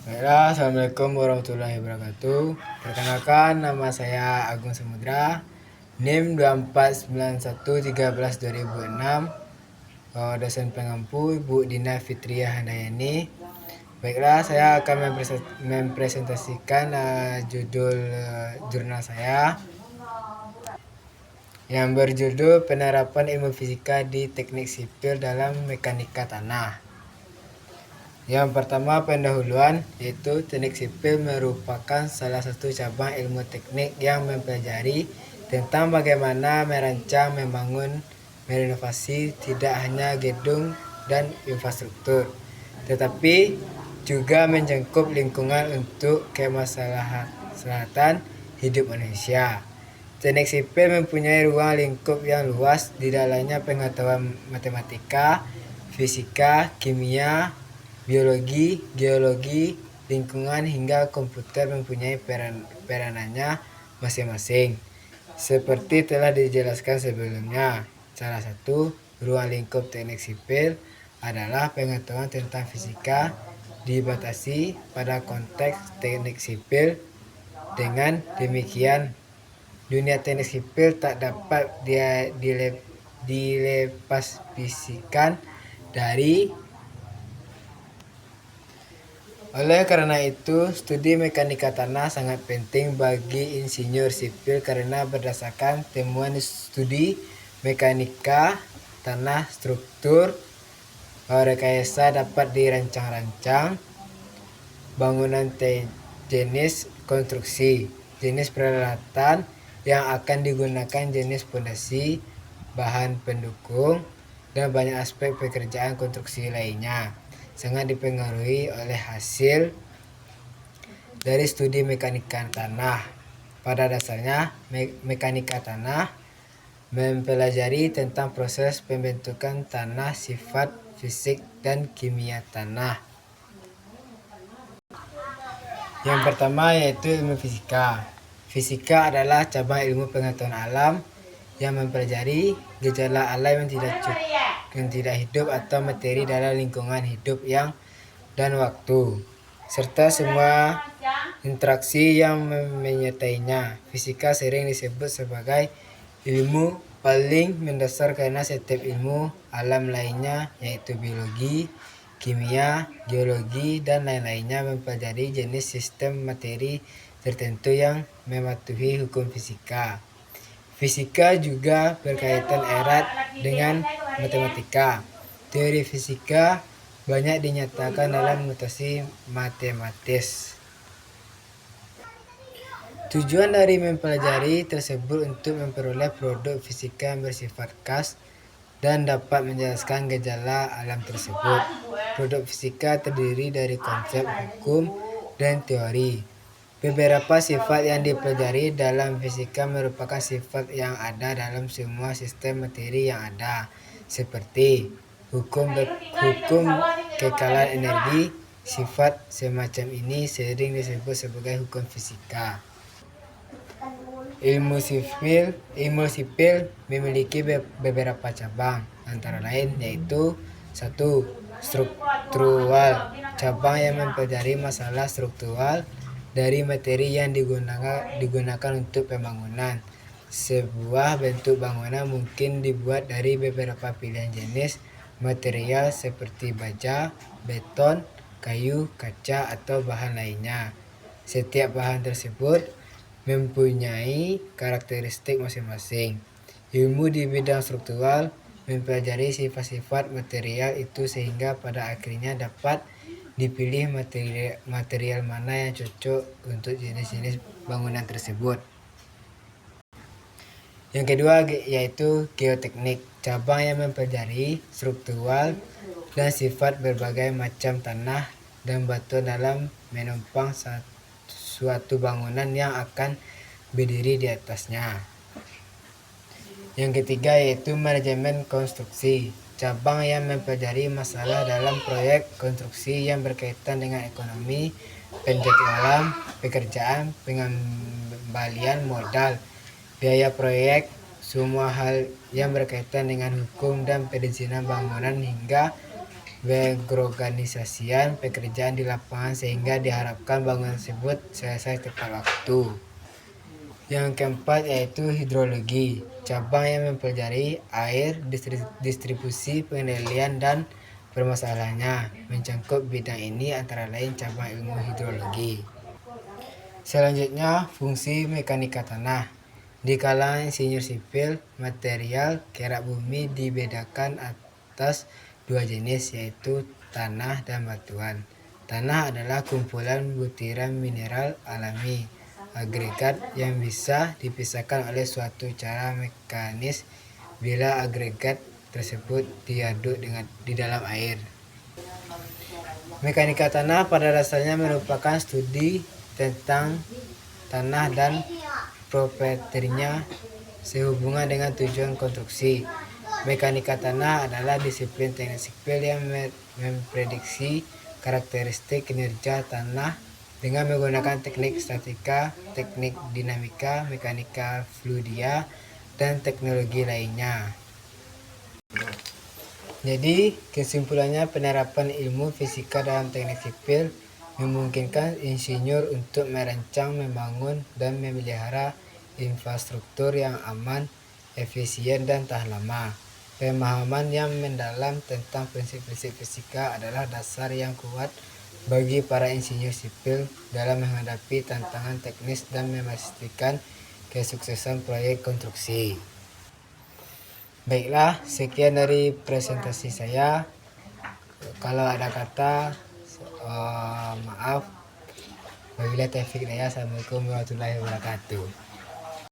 Baiklah, Assalamualaikum warahmatullahi wabarakatuh. Perkenalkan, nama saya Agung Samudra, NIM 249113/2006, dosen pengampu Ibu Dina Fitriah Handayani. Baiklah, saya akan mempresentasikan judul jurnal saya yang berjudul Penerapan Ilmu Fisika di Teknik Sipil dalam Mekanika Tanah. Yang pertama, pendahuluan, yaitu teknik sipil merupakan salah satu cabang ilmu teknik yang mempelajari tentang bagaimana merancang, membangun, merenovasi tidak hanya gedung dan infrastruktur, tetapi juga mencakup lingkungan untuk kemaslahatan hidup manusia. Teknik sipil mempunyai ruang lingkup yang luas, di dalamnya pengetahuan matematika, fisika, kimia, biologi, geologi, lingkungan hingga komputer mempunyai peranannya masing-masing. Seperti telah dijelaskan sebelumnya, salah satu ruang lingkup teknik sipil adalah pengetahuan tentang fisika dibatasi pada konteks teknik sipil. Dengan demikian, dunia teknik sipil tak dapat dilepaskan dari. Oleh karena itu, studi mekanika tanah sangat penting bagi insinyur sipil karena berdasarkan temuan studi mekanika tanah, struktur rekayasa dapat dirancang-rancang bangunan jenis konstruksi, jenis peralatan yang akan digunakan, jenis fondasi, bahan pendukung, dan banyak aspek pekerjaan konstruksi lainnya sangat dipengaruhi oleh hasil dari studi mekanika tanah. Pada dasarnya, mekanika tanah mempelajari tentang proses pembentukan tanah, sifat fisik dan kimia tanah. Yang pertama yaitu ilmu fisika. Fisika adalah cabang ilmu pengetahuan alam yang mempelajari gejala alam yang tidak hidup atau materi dalam lingkungan hidup dan waktu, serta semua interaksi yang menyertainya. Fisika sering disebut sebagai ilmu paling mendasar karena setiap ilmu alam lainnya, yaitu biologi, kimia, geologi, dan lain-lainnya mempelajari jenis sistem materi tertentu yang mematuhi hukum fisika. Fisika juga berkaitan erat dengan matematika. Teori fisika banyak dinyatakan dalam notasi matematis. Tujuan dari mempelajari tersebut untuk memperoleh produk fisika yang bersifat khas dan dapat menjelaskan gejala alam tersebut. Produk fisika terdiri dari konsep, hukum, dan teori. Beberapa sifat yang dipelajari dalam fisika merupakan sifat yang ada dalam semua sistem materi yang ada, seperti hukum kekalahan energi. Sifat semacam ini sering disebut sebagai hukum fisika. Ilmu sipil memiliki beberapa cabang, antara lain yaitu 1. Struktural, cabang yang mempelajari masalah struktural dari materi yang digunakan untuk pembangunan. Sebuah bentuk bangunan mungkin dibuat dari beberapa pilihan jenis material seperti baja, beton, kayu, kaca, atau bahan lainnya. Setiap bahan tersebut mempunyai karakteristik masing-masing. Ilmu di bidang struktural mempelajari sifat-sifat material itu sehingga pada akhirnya dapat dipilih material mana yang cocok untuk jenis-jenis bangunan tersebut. Yang kedua yaitu geoteknik, cabang yang mempelajari struktural dan sifat berbagai macam tanah dan batuan dalam menopang suatu bangunan yang akan berdiri di atasnya. Yang ketiga yaitu manajemen konstruksi, cabang yang mempelajari masalah dalam proyek konstruksi yang berkaitan dengan ekonomi, penjadwalan pekerjaan, pengembalian modal, biaya proyek, semua hal yang berkaitan dengan hukum dan perizinan bangunan hingga berorganisasian pekerjaan di lapangan sehingga diharapkan bangunan tersebut selesai tepat waktu. Yang keempat yaitu hidrologi, cabang yang mempelajari air, distribusi, pengendalian, dan permasalahannya. Mencakup bidang ini antara lain cabang ilmu hidrologi. Selanjutnya, fungsi mekanika tanah. Di kalangan insinyur sipil, material kerak bumi dibedakan atas dua jenis, yaitu tanah dan batuan. Tanah adalah kumpulan butiran mineral alami, agregat yang bisa dipisahkan oleh suatu cara mekanis bila agregat tersebut diaduk di dalam air. Mekanika tanah pada dasarnya merupakan studi tentang tanah dan propertinya sehubungan dengan tujuan konstruksi. Mekanika tanah adalah disiplin teknik sipil yang memprediksi karakteristik kinerja tanah dengan menggunakan teknik statika, teknik dinamika, mekanika fluidia, dan teknologi lainnya. Jadi, kesimpulannya penerapan ilmu fisika dalam teknik sipil memungkinkan insinyur untuk merancang, membangun, dan memelihara infrastruktur yang aman, efisien, dan tahan lama. Pemahaman yang mendalam tentang prinsip-prinsip fisika adalah dasar yang kuat bagi para insinyur sipil dalam menghadapi tantangan teknis dan memastikan kesuksesan proyek konstruksi. Baiklah, sekian dari presentasi saya. Kalau ada kata, maaf. Wabillahi taufiq hidayah. Assalamualaikum warahmatullahi wabarakatuh.